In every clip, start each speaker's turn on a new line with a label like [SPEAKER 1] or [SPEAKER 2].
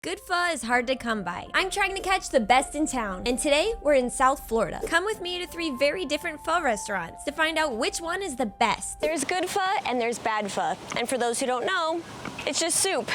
[SPEAKER 1] Good pho is hard to come by. I'm trying to catch the best in town, and today we're in South Florida. Come with me to 3 very different pho restaurants to find out which one is the best.
[SPEAKER 2] There's good pho and there's bad pho. And for those who don't know, it's just soup.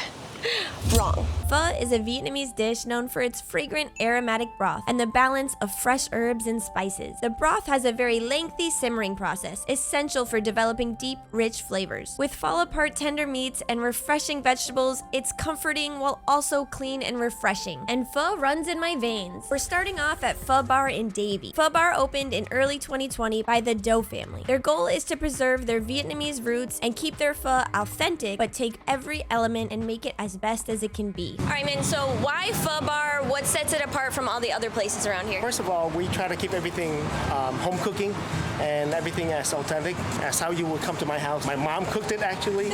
[SPEAKER 2] Wrong.
[SPEAKER 1] Pho is a Vietnamese dish known for its fragrant aromatic broth and the balance of fresh herbs and spices. The broth has a very lengthy simmering process, essential for developing deep, rich flavors. With fall-apart tender meats and refreshing vegetables, it's comforting while also clean and refreshing. And pho runs in my veins. We're starting off at Pho Bar in Davie. Pho Bar opened in early 2020 by the Do family. Their goal is to preserve their Vietnamese roots and keep their pho authentic, but take every element and make it as best as it can be.
[SPEAKER 2] All right, Minh, so why Pho Bar? What sets it apart from all the other places around here?
[SPEAKER 3] First of all, we try to keep everything home cooking and everything as authentic as how you would come to my house. My mom cooked it, actually.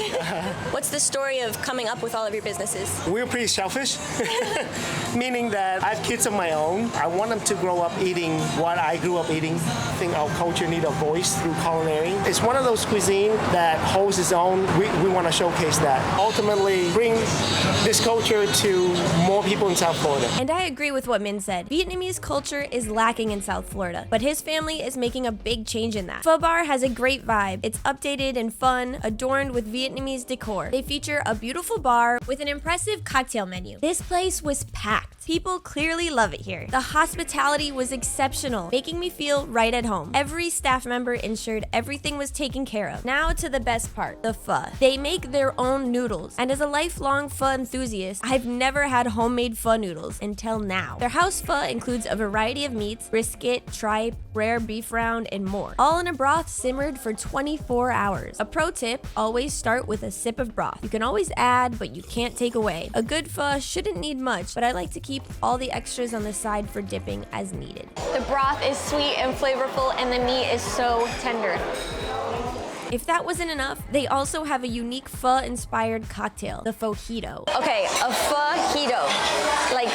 [SPEAKER 2] What's the story of coming up with all of your businesses?
[SPEAKER 3] We're pretty selfish, meaning that I have kids of my own. I want them to grow up eating what I grew up eating. I think our culture needs a voice through culinary. It's one of those cuisine that holds its own. We want to showcase that. Ultimately, bring this culture to more people in South Florida.
[SPEAKER 1] And I agree with what Minh said. Vietnamese culture is lacking in South Florida, but his family is making a big change in that. Pho Bar has a great vibe. It's updated and fun, adorned with Vietnamese decor. They feature a beautiful bar with an impressive cocktail menu. This place was packed. People clearly love it here. The hospitality was exceptional, making me feel right at home. Every staff member ensured everything was taken care of. Now to the best part, the pho. They make their own noodles, and as a lifelong pho enthusiast, I've never had homemade pho noodles until now. Their house pho includes a variety of meats, brisket, tripe, rare beef round, and more, all in a broth simmered for 24 hours. A pro tip, always start with a sip of broth. You can always add, but you can't take away. A good pho shouldn't need much, but I like to keep all the extras on the side for dipping as needed.
[SPEAKER 2] The broth is sweet and flavorful, and the meat is so tender.
[SPEAKER 1] If that wasn't enough, they also have a unique pho-inspired cocktail, the Fojito.
[SPEAKER 2] Okay, a fajito. Like,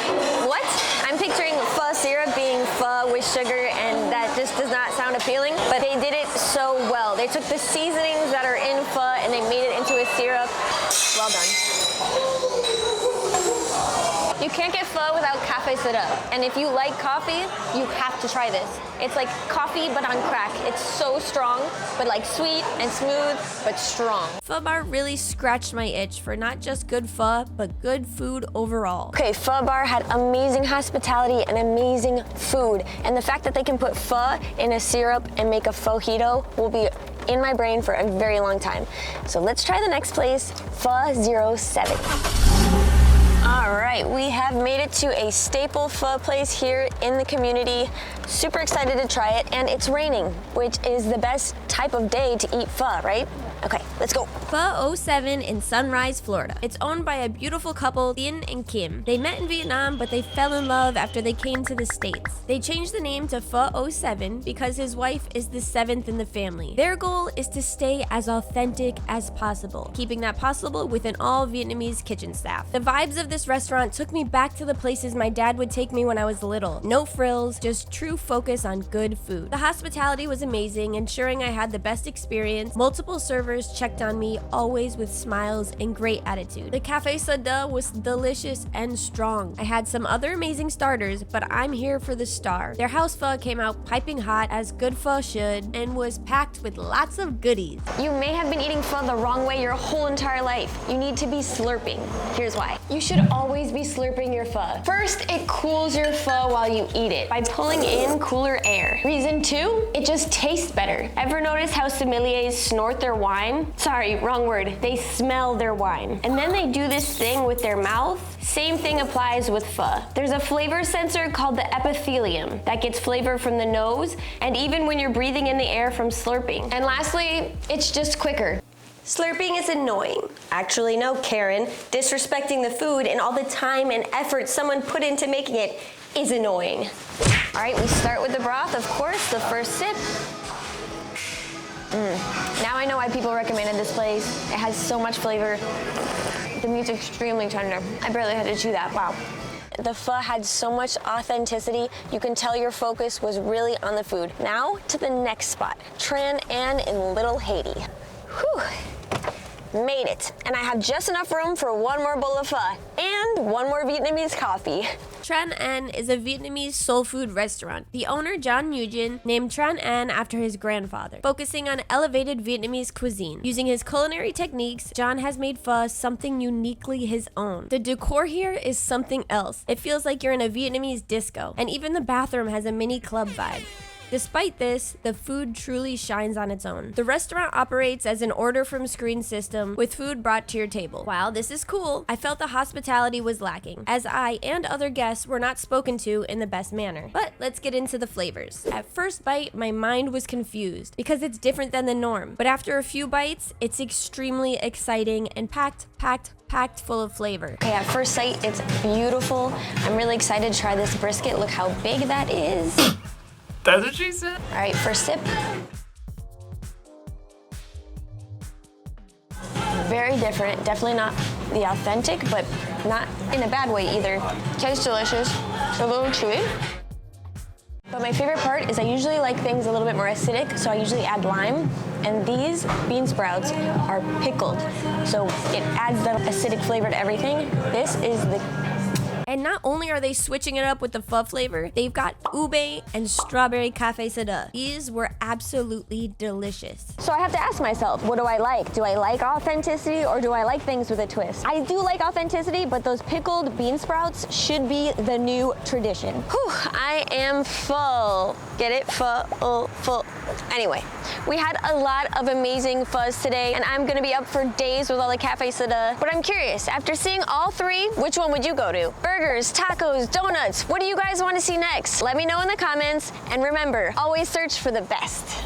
[SPEAKER 2] what? I'm picturing pho syrup being pho with sugar, and that just does not sound appealing, but they did it so well. They took the seasonings that are in pho and they made it into a syrup. Well done. You can't get pho without cafe soda. And if you like coffee, you have to try this. It's like coffee, but on crack. It's so strong, but like sweet and smooth, but strong.
[SPEAKER 1] Pho Bar really scratched my itch for not just good pho, but good food overall.
[SPEAKER 2] Okay, Pho Bar had amazing hospitality and amazing food. And the fact that they can put pho in a syrup and make a fajito will be in my brain for a very long time. So let's try the next place, Pho 07. All right, we have made it to a staple pho place here in the community. Super excited to try it, and it's raining, which is the best type of day to eat pho, right? Okay, let's go.
[SPEAKER 1] Pho 07 in Sunrise, Florida. It's owned by a beautiful couple, Tran and Kim. They met in Vietnam, but they fell in love after they came to the States. They changed the name to Pho 07 because his wife is the 7th in the family. Their goal is to stay as authentic as possible, keeping that possible with an all-Vietnamese kitchen staff. The vibes of this restaurant took me back to the places my dad would take me when I was little. No frills, just true focus on good food. The hospitality was amazing, ensuring I had the best experience. Multiple servers checked on me, always with smiles and great attitude. The cafe soda was delicious and strong. I had some other amazing starters, but I'm here for the star. Their house pho came out piping hot, as good pho should, and was packed with lots of goodies.
[SPEAKER 2] You may have been eating pho the wrong way your whole entire life. You need to be slurping. Here's why. You should always be slurping your pho. First, it cools your pho while you eat it by pulling in cooler air. Reason 2, it just tastes better. Ever notice how sommeliers snort their wine? Sorry, wrong word. They smell their wine. And then they do this thing with their mouth. Same thing applies with pho. There's a flavor sensor called the epithelium that gets flavor from the nose, and even when you're breathing in the air from slurping. And lastly, it's just quicker. Slurping is annoying. Actually, no, Karen. Disrespecting the food and all the time and effort someone put into making it is annoying. All right, we start with the broth, of course, the first sip. Now I know why people recommended this place. It has so much flavor. The meat's extremely tender. I barely had to chew that, wow. The pho had so much authenticity, you can tell your focus was really on the food. Now to the next spot, Tran An in Little Haiti. Whew. Made it. And I have just enough room for one more bowl of pho and one more Vietnamese coffee.
[SPEAKER 1] Tran An is a Vietnamese soul food restaurant. The owner, John Nguyen, named Tran An after his grandfather, focusing on elevated Vietnamese cuisine. Using his culinary techniques, John has made pho something uniquely his own. The decor here is something else. It feels like you're in a Vietnamese disco, and even the bathroom has a mini club vibe. Despite this, the food truly shines on its own. The restaurant operates as an order from screen system with food brought to your table. While this is cool, I felt the hospitality was lacking, as I and other guests were not spoken to in the best manner. But let's get into the flavors. At first bite, my mind was confused because it's different than the norm. But after a few bites, it's extremely exciting and packed full of flavor.
[SPEAKER 2] Okay, at first sight, it's beautiful. I'm really excited to try this brisket. Look how big that is.
[SPEAKER 4] That's what she said.
[SPEAKER 2] All right, first sip. Very different. Definitely not the authentic, but not in a bad way either. Tastes delicious. A little chewy. But my favorite part is I usually like things a little bit more acidic, so I usually add lime. And these bean sprouts are pickled, so it adds the acidic flavor to everything. This is the...
[SPEAKER 1] And not only are they switching it up with the pho flavor, they've got ube and strawberry cafe soda. These were absolutely delicious.
[SPEAKER 2] So I have to ask myself, what do I like? Do I like authenticity or do I like things with a twist? I do like authenticity, but those pickled bean sprouts should be the new tradition. Whew, I am full. Get it? Full. Anyway, we had a lot of amazing pho's today, and I'm gonna be up for days with all the cafe soda. But I'm curious, after seeing all three, which one would you go to? Burgers, tacos, donuts, what do you guys want to see next? Let me know in the comments, and remember, always search for the best.